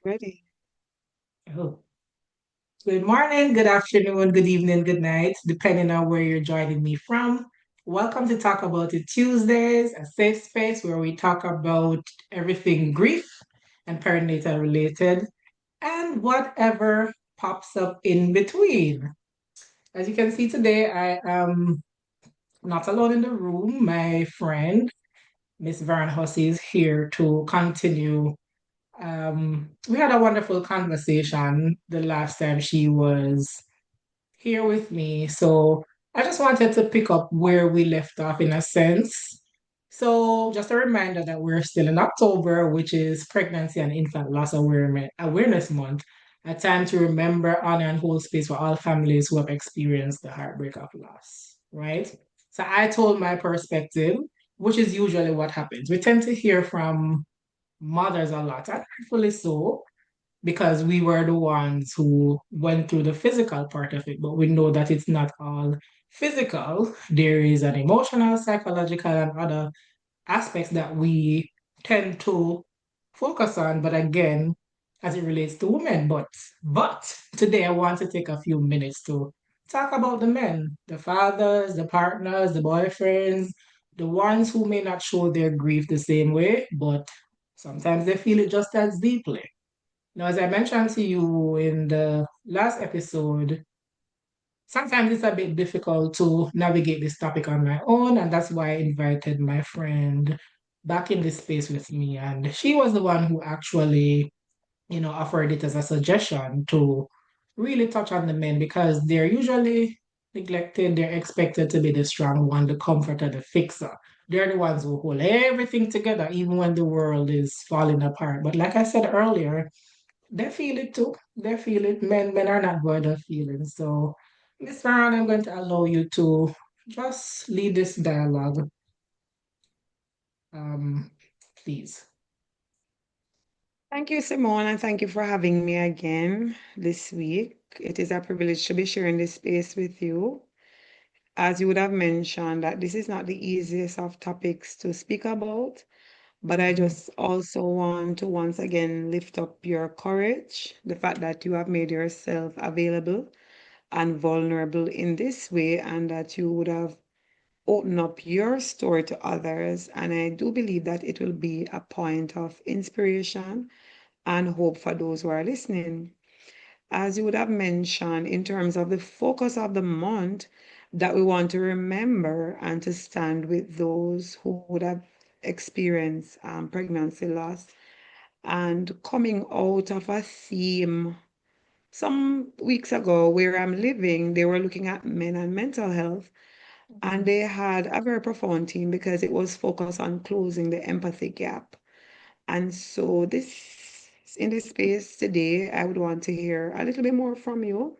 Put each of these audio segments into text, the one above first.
Ready. Oh, good morning, good afternoon, good evening, good night, depending on where you're joining me from. Welcome to Talk About It Tuesdays, a safe space where we talk about everything grief and perinatal related and whatever pops up in between. As you can see today, I am not alone in the room. My friend, Miss Vern Hussey, is here to continue. We had a wonderful conversation the last time she was here with me. So I just wanted to pick up where we left off in a sense. So just a reminder that we're still in October, which is Pregnancy and Infant Loss Awareness Month, a time to remember, honor, and hold space for all families who have experienced the heartbreak of loss, right? So I told my perspective, which is usually what happens. We tend to hear from mothers a lot, and rightfully so, because we were the ones who went through the physical part of it, but we know that it's not all physical. There is an emotional, psychological, and other aspects that we tend to focus on. But again, as it relates to women, but today I want to take a few minutes to talk about the men, the fathers, the partners, the boyfriends, the ones who may not show their grief the same way, but sometimes they feel it just as deeply. Now, as I mentioned to you in the last episode, sometimes it's a bit difficult to navigate this topic on my own, and that's why I invited my friend back in this space with me. And she was the one who actually, offered it as a suggestion to really touch on the men because they're usually neglected. They're expected to be the strong one, the comforter, the fixer. They're the ones who hold everything together, even when the world is falling apart. But like I said earlier, they feel it too. They feel it. Men are not void of feelings. So, Miss Farron, I'm going to allow you to just lead this dialogue, um, please. Thank you, Simone, and thank you for having me again this week. It is a privilege to be sharing this space with you. As you would have mentioned, that this is not the easiest of topics to speak about, but I Mhm. just also want to once again lift up your courage, the fact that you have made yourself available and vulnerable in this way, and that you would have opened up your story to others. And I do believe that it will be a point of inspiration and hope for those who are listening. As you would have mentioned, in terms of the focus of the month, that we want to remember and to stand with those who would have experienced pregnancy loss and coming out of a theme some weeks ago where I'm living, they were looking at men and mental health. And Mhm. they had a very profound theme because it was focused on closing the empathy gap. And so this in this space today, I would want to hear a little bit more from you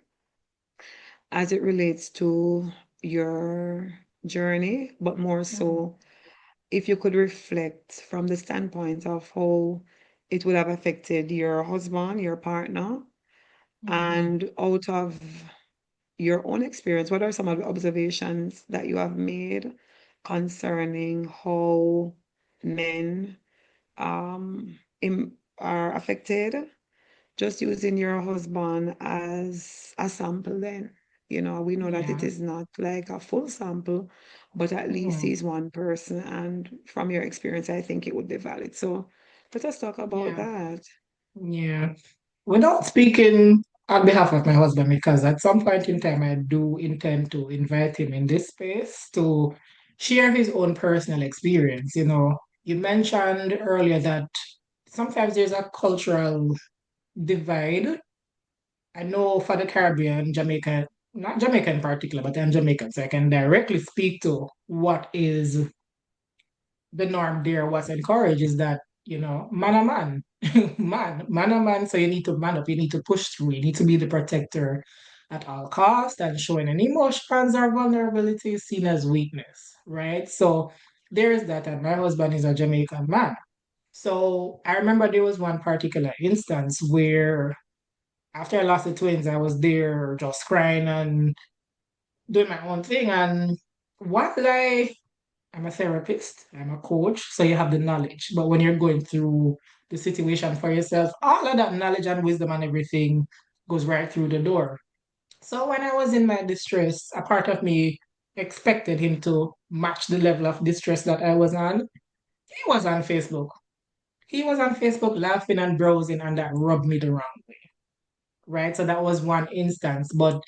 as it relates to your journey, but more Mhm. so if you could reflect from the standpoint of how it would have affected your husband, your partner, Mhm. and out of your own experience, what are some of the observations that you have made concerning how men are affected, just using your husband as a sample then. We know that it Yeah. is not like a full sample, but at least Mhm. he's one person. And from your experience, I think it would be valid. So let us talk about Yeah. that. Yeah. Without speaking on behalf of my husband, because at some point in time I do intend to invite him in this space to share his own personal experience. You mentioned earlier that sometimes there's a cultural divide. I know for the Caribbean, Jamaica, not Jamaica in particular, but I'm Jamaican, so I can directly speak to what is the norm there, what's encouraged is that, man a man, man a man. So you need to man up, you need to push through, you need to be the protector at all costs, and showing any emotions or vulnerability is seen as weakness, right? So there is that, and my husband is a Jamaican man. So I remember there was one particular instance where after I lost the twins, I was there just crying and doing my own thing. And while I'm a therapist, I'm a coach, so you have the knowledge. But when you're going through the situation for yourself. All of that knowledge and wisdom and everything goes right through the door. So when I was in my distress, a part of me expected him to match the level of distress that I was on. He was on Facebook. He was on Facebook laughing and browsing, and that rubbed me the wrong way. Right. So that was one instance. But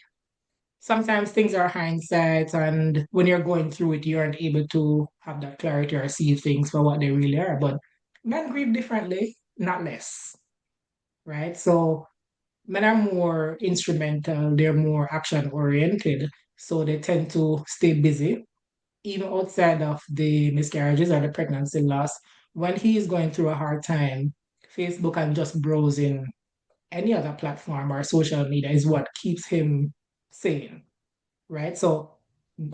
sometimes things are hindsight, and when you're going through it, you aren't able to have that clarity or see things for what they really are. But men grieve differently, not less. Right. So men are more instrumental, they're more action oriented. So they tend to stay busy, even outside of the miscarriages or the pregnancy loss. When he is going through a hard time, Facebook and just browsing any other platform or social media is what keeps him sane, right? So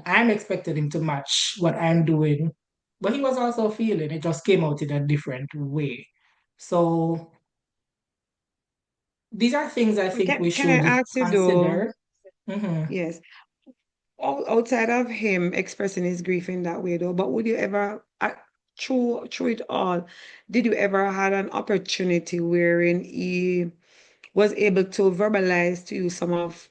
I'm expecting him to match what I'm doing, but he was also feeling it just came out in a different way. So these are things I think we Can I should ask you though? consider. Mhm. Yes. Outside of him expressing his grief in that way though, but would you ever through it all, did you ever had an opportunity wherein he was able to verbalize to you some of,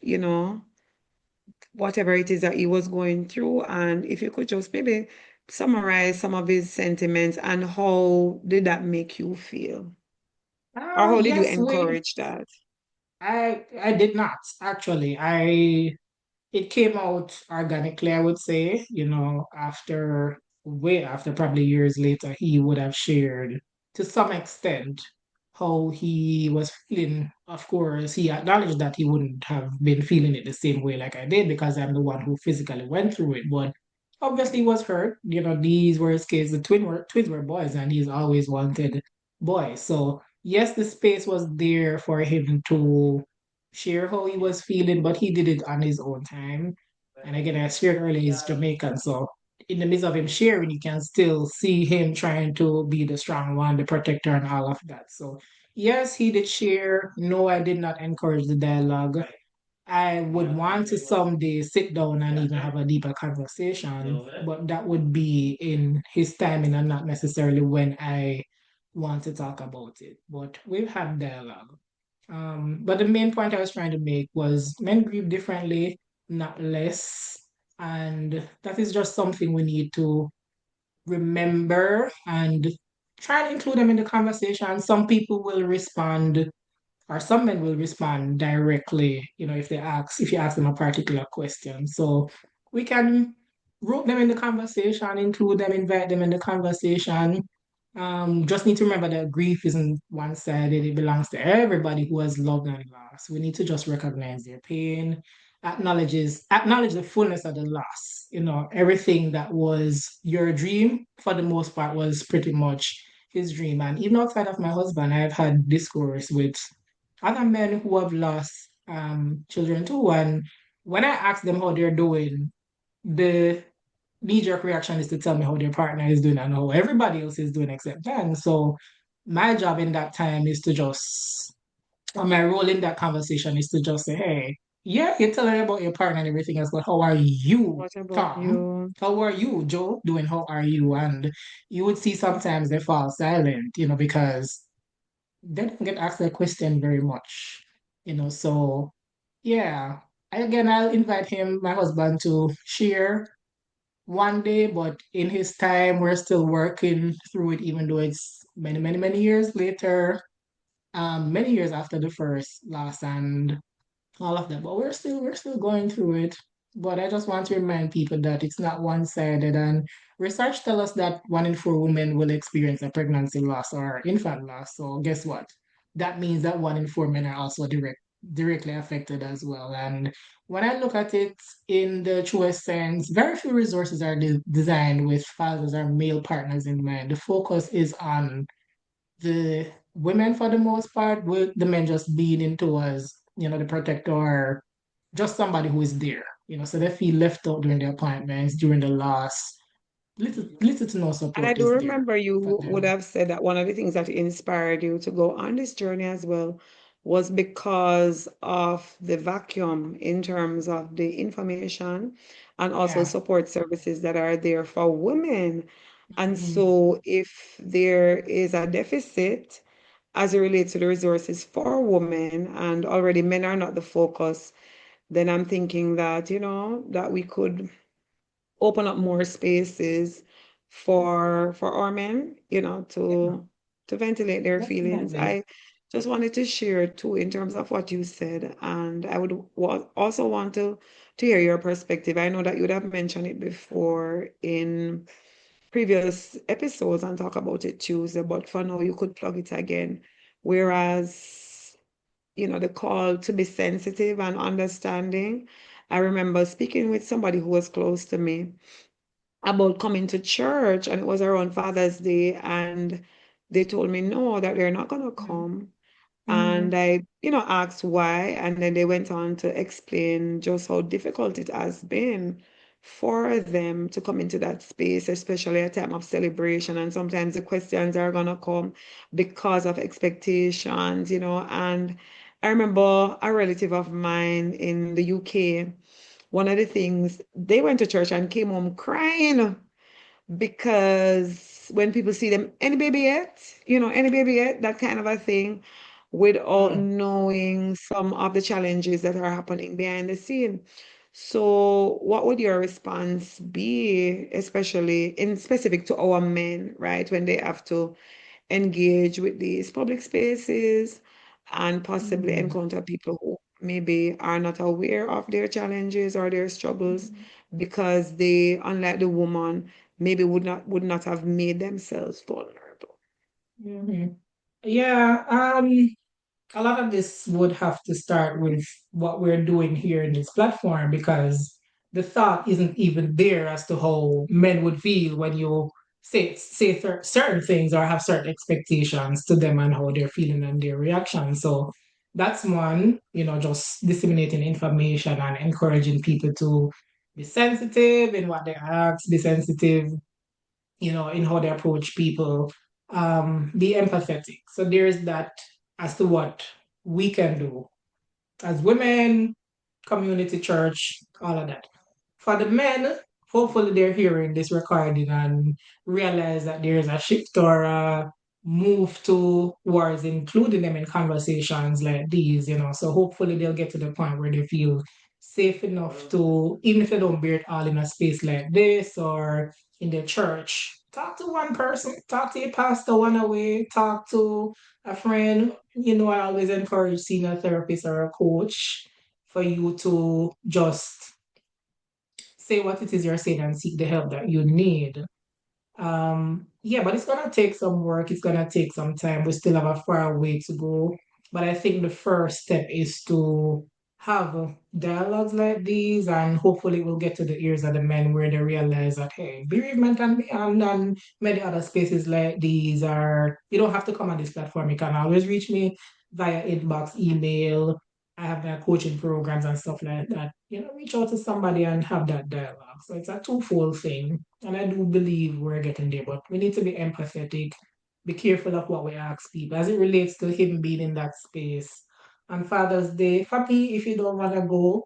whatever it is that he was going through? And if you could just maybe summarize some of his sentiments and how did that make you feel? Or how did you Yes, we. encourage that? I did not actually. I It came out organically, I would say, after way after probably years later, he would have shared to some extent how he was feeling. Of course, he acknowledged that he wouldn't have been feeling it the same way like I did because I'm the one who physically went through it. But obviously he was hurt. These were his kids. The twins were boys, and he's always wanted boys. So yes, the space was there for him to share how he was feeling, but he did it on his own time. And again, I shared earlier, he's Jamaican. So in the midst of him sharing, you can still see him trying to be the strong one, the protector, and all of that. So, yes, he did share. No, I did not encourage the dialogue. I would want to someday sit down and even have a deeper conversation, but that would be in his timing and not necessarily when I want to talk about it. But we've had dialogue. But the main point I was trying to make was men grieve differently, not less. And that is just something we need to remember and try to include them in the conversation. Some people will respond, or some men will respond directly, if you ask them a particular question. So we can rope them in the conversation, include them, invite them in the conversation. Just need to remember that grief isn't one-sided. It belongs to everybody who has loved and lost. We need to just recognize their pain, acknowledge the fullness of the loss. Everything that was your dream, for the most part, was pretty much his dream. And even outside of my husband, I've had discourse with other men who have lost children too. And when I ask them how they're doing, the knee-jerk reaction is to tell me how their partner is doing and how everybody else is doing except them. So my job in that time is to just, or my role in that conversation is to just say, hey, yeah, you're telling me about your partner and everything else, but how are you, What about Tom? you? How are you, Joe, doing? How are you? And you would see sometimes they fall silent, because they don't get asked that question very much, So yeah, I'll invite him, my husband, to share one day, but in his time, we're still working through it, even though it's many, many, many years later, many years after the first loss and all of that. But we're still going through it. But I just want to remind people that it's not one-sided. And research tells us that 1 in 4 women will experience a pregnancy loss or infant loss. So guess what? That means that 1 in 4 men are also directly affected as well. And when I look at it in the truest sense, very few resources are designed with fathers or male partners in mind. The focus is on the women for the most part, with the men just being into us, the protector, just somebody who is there, so they feel left out during the appointments, during the loss. Little to no And I support do is there remember you for would them. have said that one of the things that inspired you to go on this journey as well was because of the vacuum in terms of the information and also Yeah. support services that are there for women. And Mhm. so if there is a deficit as it relates to the resources for women, and already men are not the focus, then I'm thinking that, that we could open up more spaces for our men, Yeah, to ventilate their feelings. definitely. I just wanted to share too in terms of what you said, and I would also want to hear your perspective. I know that you would have mentioned it before in previous episodes and talk about it Tuesday, but for now you could plug it again. Whereas, the call to be sensitive and understanding. I remember speaking with somebody who was close to me about coming to church, and it was around Father's Day, and they told me no, that they're not gonna come. Mm-hmm. And I, asked why, and then they went on to explain just how difficult it has been for them to come into that space, especially a time of celebration. And sometimes the questions are gonna come because of expectations, And I remember a relative of mine in the UK, one of the things, they went to church and came home crying because when people see them, any baby yet? Any baby yet? That kind of a thing, without Mm. knowing some of the challenges that are happening behind the scene. So, what would your response be, especially in specific to our men, right? When they have to engage with these public spaces and possibly Mm. encounter people who maybe are not aware of their challenges or their struggles because they, unlike the woman, maybe would not have made themselves vulnerable. Mhm. Yeah, a lot of this would have to start with what we're doing here in this platform because the thought isn't even there as to how men would feel when you say certain things or have certain expectations to them and how they're feeling and their reaction. So that's one, just disseminating information and encouraging people to be sensitive in what they ask, be sensitive in how they approach people, be empathetic. So there's that as to what we can do as women, community church, all of that. For the men, hopefully they're hearing this recording and realize that there's a shift or a move towards including them in conversations like these. So hopefully they'll get to the point where they feel safe enough to, even if they don't bear it all in a space like this or in their church, talk to one person, talk to your pastor one away, talk to a friend. I always encourage seeing a therapist or a coach for you to just say what it is you're saying and seek the help that you need. Yeah, but it's gonna take some work, it's gonna take some time. We still have a far way to go. But I think the first step is to have dialogues like these, and hopefully we'll get to the ears of the men where they realize that hey, bereavement and many other spaces like these are, you don't have to come on this platform. You can always reach me via inbox, email. I have my coaching programs and stuff like that. Reach out to somebody and have that dialogue. So it's a twofold thing. And I do believe we're getting there, but we need to be empathetic, be careful of what we ask people as it relates to him being in that space. On Father's Day, for me, if you don't want to go,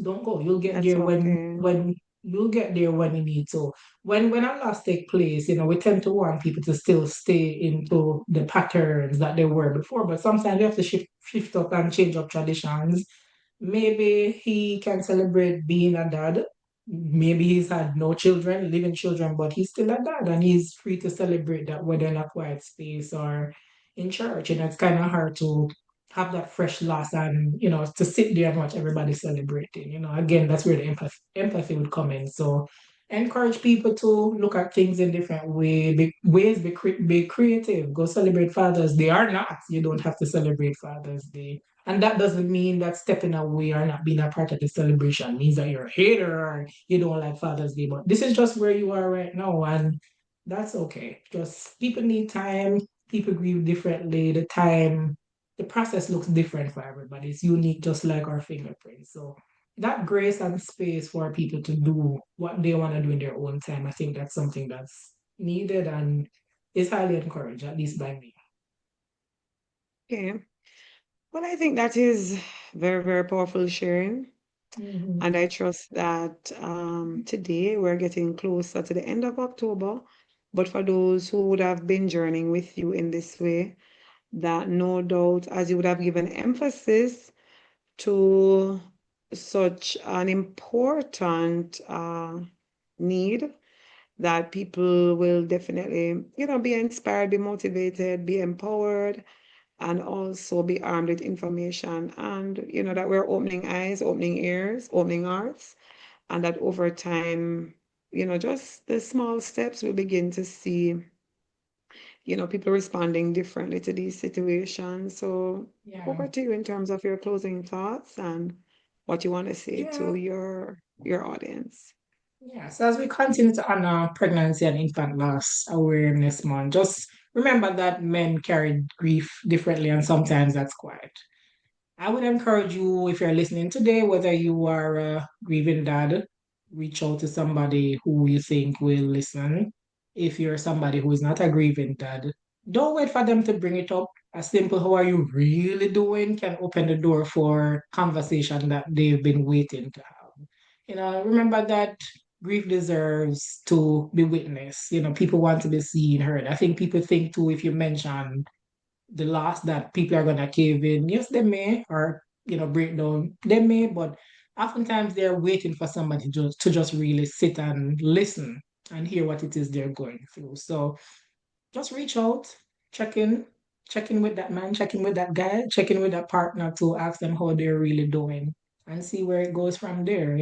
don't go. You'll get That's there okay. when you'll get there when you need to. When a loss take place, we tend to want people to still stay into the patterns that they were before, but sometimes you have to shift up and change up traditions. Maybe he can celebrate being a dad. Maybe he's had no children, living children, but he's still a dad and he's free to celebrate that whether in a quiet space or in church. And it's kind of hard to have that fresh loss and, to sit there and watch everybody celebrating. Again, that's where the empathy would come in. So encourage people to look at things in different ways, be creative, go celebrate Father's Day or not. You don't have to celebrate Father's Day, and that doesn't mean that stepping away or not being a part of the celebration means that you're a hater or you don't like Father's Day. But this is just where you are right now, and that's okay. Just people need time, people grieve differently. The process looks different for everybody. It's unique, just like our fingerprints. So that grace and space for people to do what they want to do in their own time, I think that's something that's needed and is highly encouraged, at least by me. Okay. Well, I think that is very, very powerful sharing. Mhm. And I trust that today we're getting closer to the end of October. But for those who would have been journeying with you in this way, that no doubt, as you would have given emphasis to such an important need, that people will definitely, be inspired, be motivated, be empowered, and also be armed with information. And, that we're opening eyes, opening ears, opening hearts, and that over time, just the small steps we begin to see, people responding differently to these situations. So Yeah. over to you in terms of your closing thoughts and what you want to say to Yeah. your audience. Yeah. So as we continue to honor Pregnancy and Infant Loss Awareness Month, just remember that men carry grief differently, and sometimes that's quiet. I would encourage you, if you're listening today, whether you are a grieving dad, reach out to somebody who you think will listen. If you're somebody who is not a grieving dad, don't wait for them to bring it up. A simple "how are you really doing" can open the door for conversation that they've been waiting to have. Remember that grief deserves to be witnessed. People want to be seen, heard. I think people think too, if you mention the loss, that people are gonna cave in. Yes, they may, or break down. They may, but oftentimes they're waiting for somebody to just really sit and listen and hear what it is they're going through. So just reach out, check in, check in with that man, check in with that guy, check in with that partner to ask them how they're really doing and see where it goes from there.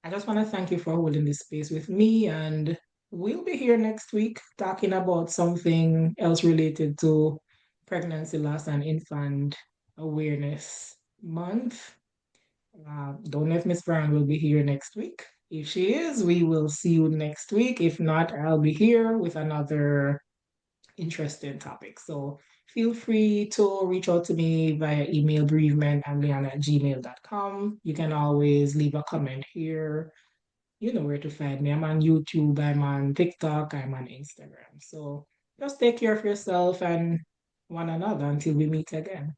I just want to thank you for holding this space with me, and we'll be here next week talking about something else related to Pregnancy Loss and Infant Awareness Month. Don't know if Miss Brown will be here next week. If she is, we will see you next week. If not, I'll be here with another interesting topic. So feel free to reach out to me via email, bereavementamliana@gmail.com. You can always leave a comment here. You know where to find me. I'm on YouTube, I'm on TikTok, I'm on Instagram. So just take care of yourself and one another until we meet again.